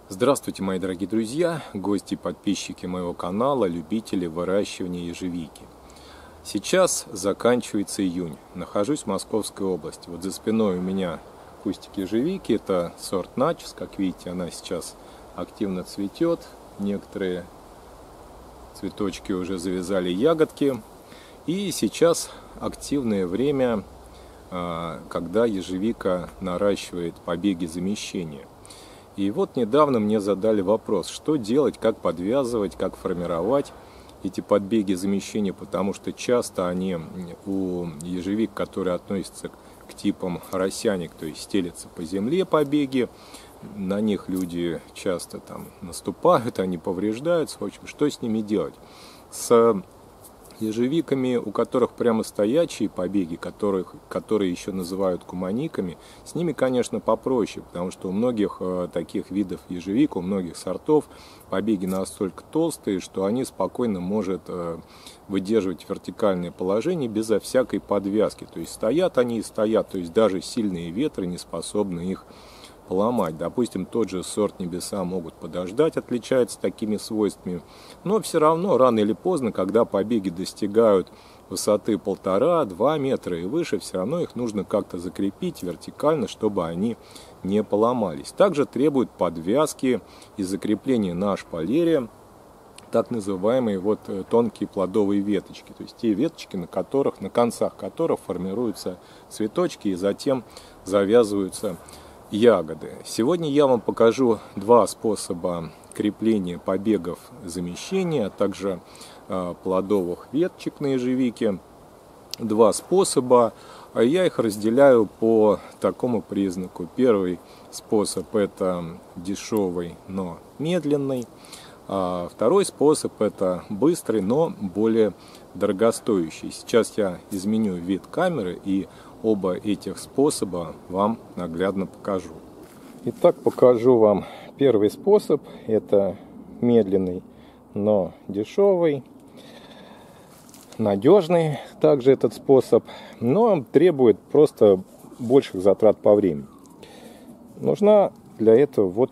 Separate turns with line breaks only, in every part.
Здравствуйте, мои дорогие друзья, гости и подписчики моего канала, любители выращивания ежевики. Сейчас заканчивается июнь. Нахожусь в Московской области. Вот за спиной у меня кустик ежевики. Это сорт Начос. Как видите, она сейчас активно цветет. Некоторые цветочки уже завязали ягодки. И сейчас активное время, когда ежевика наращивает побеги замещения. И вот недавно мне задали вопрос, что делать, как подвязывать, как формировать эти подбеги замещения, потому что часто они у ежевик, которые относятся к типам росяник, то есть стелятся по земле побеги, на них люди часто там наступают, они повреждаются. В общем, что с ними делать? С ежевиками, у которых прямо стоячие побеги, которые еще называют куманиками, с ними, конечно, попроще, потому что у многих таких видов ежевик, у многих сортов побеги настолько толстые, что они спокойно могут выдерживать вертикальное положение безо всякой подвязки. То есть стоят они и стоят, то есть даже сильные ветры не способны их поломать. Допустим, тот же сорт Небеса могут подождать, отличается такими свойствами, но все равно рано или поздно, когда побеги достигают высоты 1,5–2 метра и выше, все равно их нужно как-то закрепить вертикально, чтобы они не поломались. Также требуют подвязки и закрепления на шпалере так называемые тонкие плодовые веточки, то есть те веточки, на концах которых формируются цветочки и затем завязываются ягоды. Сегодня я вам покажу два способа крепления побегов замещения, а также плодовых веточек на ежевике. Два способа, я их разделяю по такому признаку. Первый способ — это дешевый, но медленный. А второй способ — это быстрый, но более дорогостоящий. Сейчас я изменю вид камеры и оба этих способа вам наглядно покажу. Итак, покажу вам первый способ. Это медленный, но дешевый, надежный также этот способ, но требует просто больших затрат по времени. Нужна для этого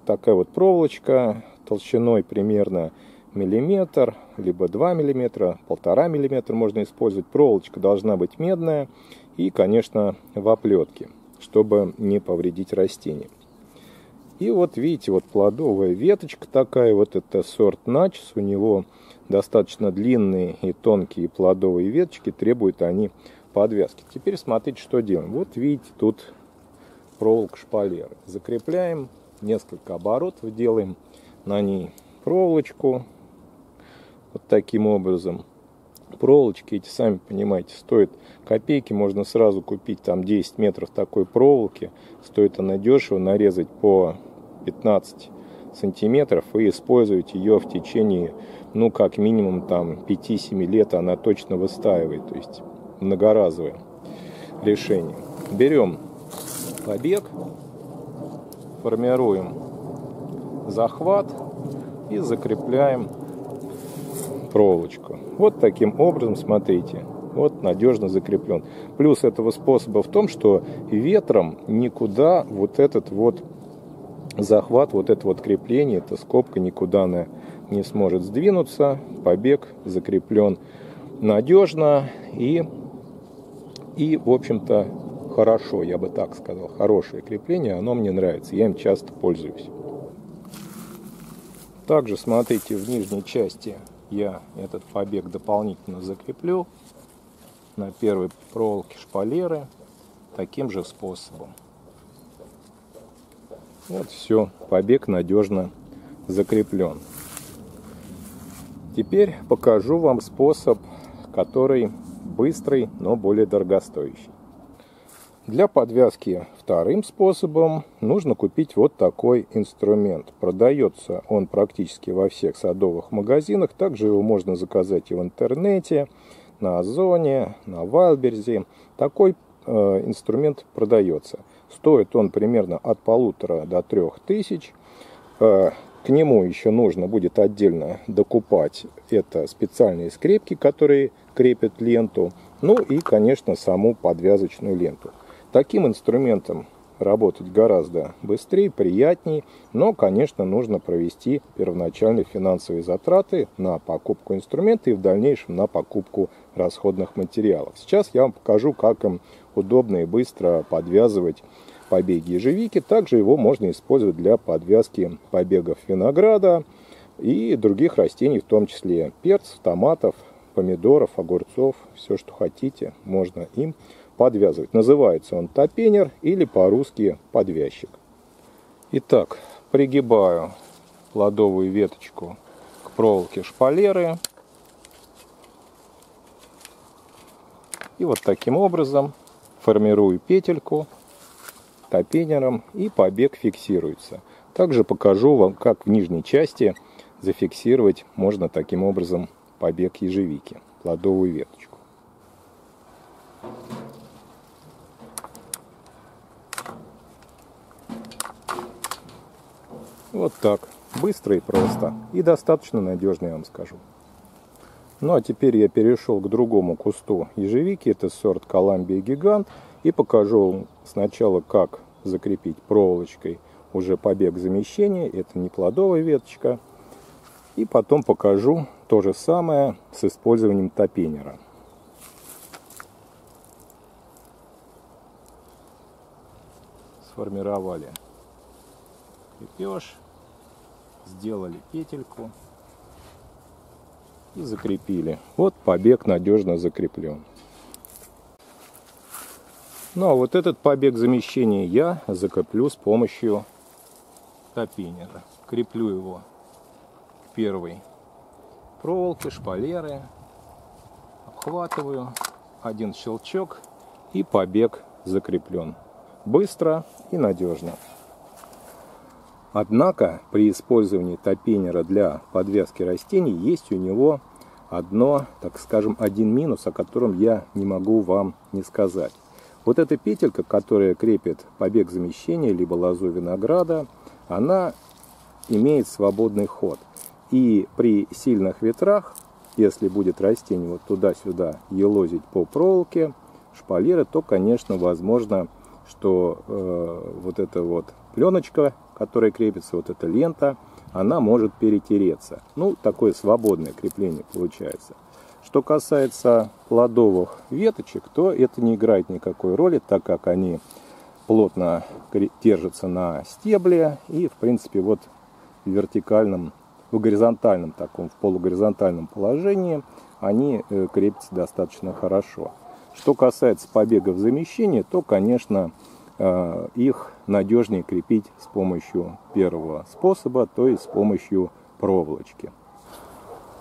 такая вот проволочка толщиной примерно миллиметр, либо 2 миллиметра, 1,5 миллиметра можно использовать. Проволочка должна быть медная и, конечно, в оплетке, чтобы не повредить растение. И вот видите, плодовая веточка такая, это сорт Начос, у него достаточно длинные и тонкие плодовые веточки, требуют они подвязки. Теперь смотрите, что делаем. Вот видите, тут проволока шпалеры. Закрепляем, несколько оборотов делаем на ней проволочку, вот таким образом. Проволочки эти, сами понимаете, стоят копейки, можно сразу купить там 10 метров такой проволоки, стоит она дешево, нарезать по 15 сантиметров и использовать ее в течение, как минимум там 5-7 лет она точно выстаивает, то есть многоразовое решение. Берем побег, формируем захват и закрепляем проволочку. Вот таким образом, смотрите, надежно закреплен. Плюс этого способа в том, что ветром никуда этот захват, это крепление, эта скобка никуда она не сможет сдвинуться. Побег закреплен надежно и в общем-то, хорошо, я бы так сказал, хорошее крепление, оно мне нравится, я им часто пользуюсь. Также, смотрите, в нижней части я этот побег дополнительно закреплю на первой проволоке шпалеры таким же способом. Все, побег надежно закреплен. Теперь покажу вам способ, который быстрый, но более дорогостоящий. Для подвязки вторым способом нужно купить вот такой инструмент. Продается он практически во всех садовых магазинах. Также его можно заказать и в интернете, на Озоне, на Вайлдберрисе. Такой инструмент продается. Стоит он примерно от 1500 до 3000. К нему еще нужно будет отдельно докупать специальные скрепки, которые крепят ленту. Ну и, конечно, саму подвязочную ленту. Таким инструментом работать гораздо быстрее, приятнее, но, конечно, нужно провести первоначальные финансовые затраты на покупку инструмента и в дальнейшем на покупку расходных материалов. Сейчас я вам покажу, как им удобно и быстро подвязывать побеги ежевики. Также его можно использовать для подвязки побегов винограда и других растений, в том числе перцев, томатов, помидоров, огурцов, все, что хотите, можно им подвязывать. Называется он топенер или по-русски подвязчик. Итак, пригибаю плодовую веточку к проволоке шпалеры. И вот таким образом формирую петельку топенером, и побег фиксируется. Также покажу вам, как в нижней части зафиксировать можно таким образом побег ежевики, плодовую веточку. Вот так. Быстро и просто. И достаточно надежно, я вам скажу. Ну а теперь я перешел к другому кусту ежевики. Это сорт Коламбия Гигант. И покажу вам сначала, как закрепить проволочкой уже побег замещения. Это не плодовая веточка. И потом покажу то же самое с использованием топенера. Сформировали крепеж, сделали петельку и закрепили. Вот побег надежно закреплен. Ну а вот этот побег замещения я закреплю с помощью топенера. Креплю его к первой проволоке, шпалеры, обхватываю, один щелчок, и побег закреплен. Быстро и надежно. Однако при использовании топенера для подвязки растений есть у него так скажем, один минус, о котором я не могу вам не сказать. Вот эта петелька, которая крепит побег замещения, либо лозу винограда, она имеет свободный ход. И при сильных ветрах, если будет растение вот туда-сюда елозить по проволоке, шпалеры, то, конечно, возможно, что вот эта вот пленочка, которая крепится, вот эта лента, она может перетереться. Ну, такое свободное крепление получается. Что касается плодовых веточек, то это не играет никакой роли, так как они плотно держатся на стебле и, в принципе, вот в горизонтальном таком, в полугоризонтальном положении они крепятся достаточно хорошо. Что касается побегов замещения, то, конечно, их надежнее крепить с помощью первого способа, то есть с помощью проволочки.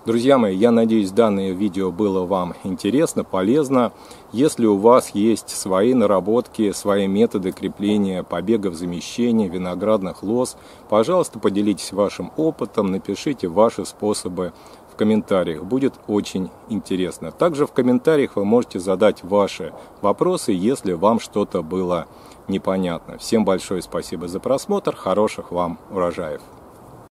Друзья мои, я надеюсь, данное видео было вам интересно, полезно. Если у вас есть свои наработки, свои методы крепления побегов замещения виноградных лоз, пожалуйста, поделитесь вашим опытом, напишите ваши способы в комментариях. Будет очень интересно. Также в комментариях вы можете задать ваши вопросы, если вам что-то было непонятно. Всем большое спасибо за просмотр, хороших вам урожаев!